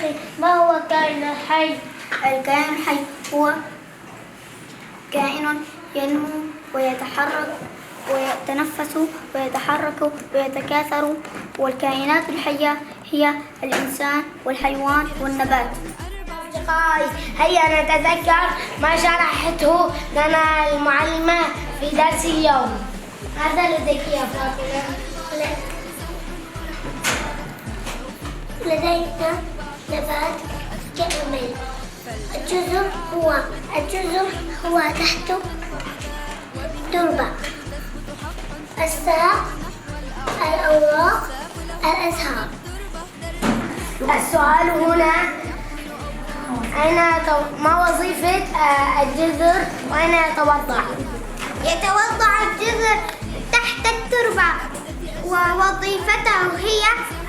أخي، ما هو الكائن الحي؟ الكائن الحي هو كائن ينمو ويتحرك ويتنفس ويتحرك ويتكاثر، والكائنات الحية هي الإنسان والحيوان والنبات. أصدقائي، هيا نتذكر ما شرحته لنا المعلمة في درس اليوم. ماذا لديك يا فاطمة؟ لدينا نبات كامل. الجذر هو تحت التربة، الساق، الأوراق، الأزهار. السؤال هنا ما وظيفة الجذر وأين يتوضع؟ يتوضع الجذر تحت التربة، ووظيفته هي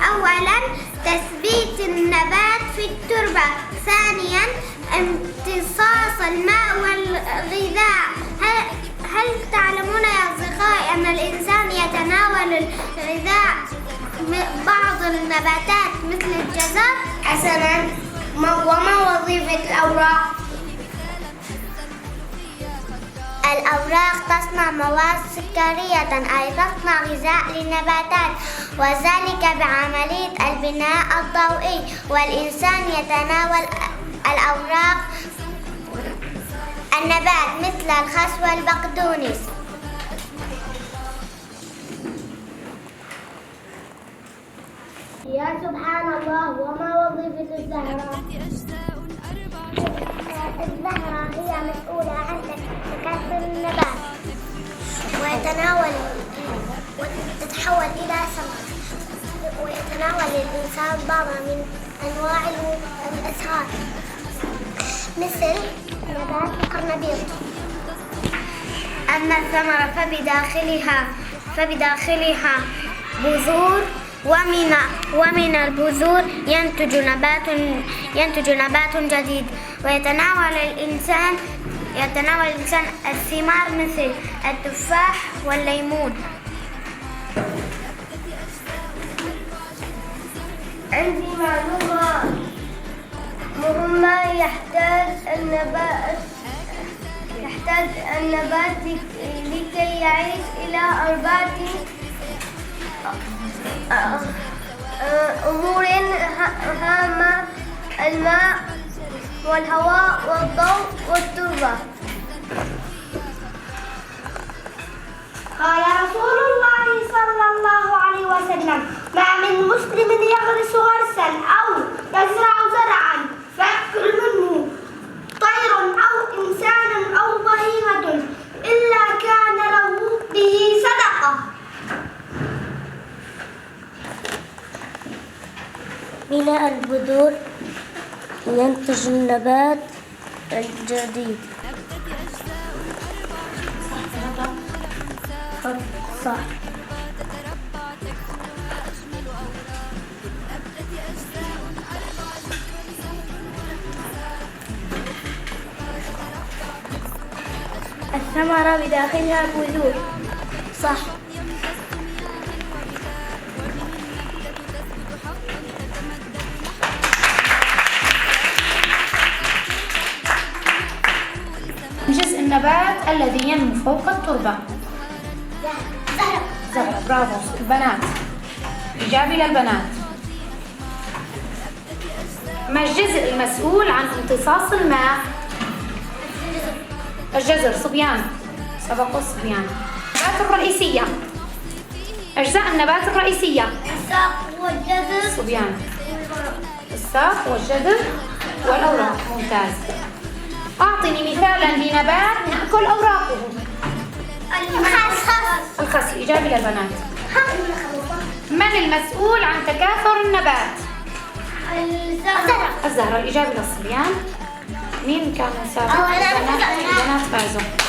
أولاً تثبيت النبات في التربة، ثانياً امتصاص الماء والغذاء. هل تعلمون يا أصدقائي أن الإنسان يتناول الغذاء بعض النباتات مثل الجزر؟ حسناً، وما وظيفة الأوراق؟ الأوراق تصنع مواد سكرية، أي تصنع غذاء للنباتات، وذلك بعملية البناء الضوئي. والإنسان يتناول الأوراق النبات مثل الخس والبقدونس. يا سبحان الله، وما وظيفة الزهرة؟ الزهرة هي مسؤولة عن تكاثر النبات وتتحول إلى ثمر، ويتناول الإنسان بعض من أنواع الأزهار مثل نبات القرنبيط. أما الثمرة فبداخلها بذور، ومن البذور ينتج نبات جديد، ويتناول الإنسان الثمار مثل التفاح والليمون. عندي معلومة مهمة. يحتاج النبات لكي يعيش إلى 4 أمور هامة: الماء والهواء والضوء والتربة. قال رسول الله صلى الله عليه وسلم: ما من مسلم يغرس غرسا أو يزرع زرعا فيأكل منه طير أو إنسان أو بهيمة إلا كان له به صدقة. من البذور ينتج النبات الجديد. صح. الثمرة بداخلها بذور. صح. جزء النبات الذي ينمو فوق التربة. زهرة. برافو البنات، إجابة للبنات. ما الجزء المسؤول عن امتصاص الماء؟ الجذر. صبيان، سبقوا الصبيان. النبات الرئيسية، أجزاء النبات الرئيسية. الساق والجذر. صبيان. الساق والجذر والأوراق. ممتاز. أعطني مثالا لنبات نأكل أوراقه. الخس. إجابة للبنات. من المسؤول عن تكاثر النبات؟ الزهرة. الزهرة. الإجابة للصبيان. مين كان سابق؟ البنات فازوا.